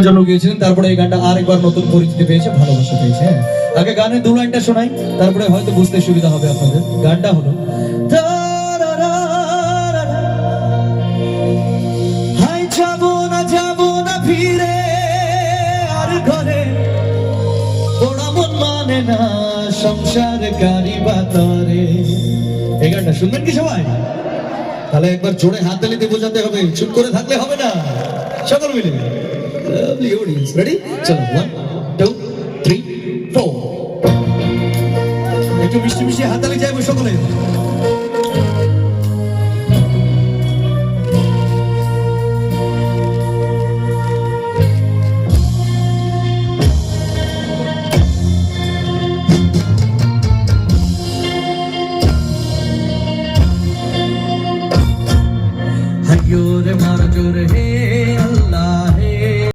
জন্য গিয়েছিলেন, তারপরে এই গানটা আরেকবার নতুন পরিচিতি পেয়েছে, ভালোবাসা পেয়েছে। হ্যাঁ, আগে গানে দু লাইনটা শোনাই, তারপরে হয়তো বুঝতে সুবিধা হবে আপনাদের। গানটা হলো হাই যাব না ফিরে আর ঘরে, ওরা মন মানে না সংসার গাড়ি বাতারে। এই গানটা শুনবেন কি সবাই? তাহলে একবার জোরে হাত তালি দিয়ে বোঝাতে হবে, চুপ করে থাকলে হবে না। সকল মিলে lovely audience, ready? চলো 1 2 3 4 একটু মিষ্টি মিষ্টি হাততালি চাইবো সকলে।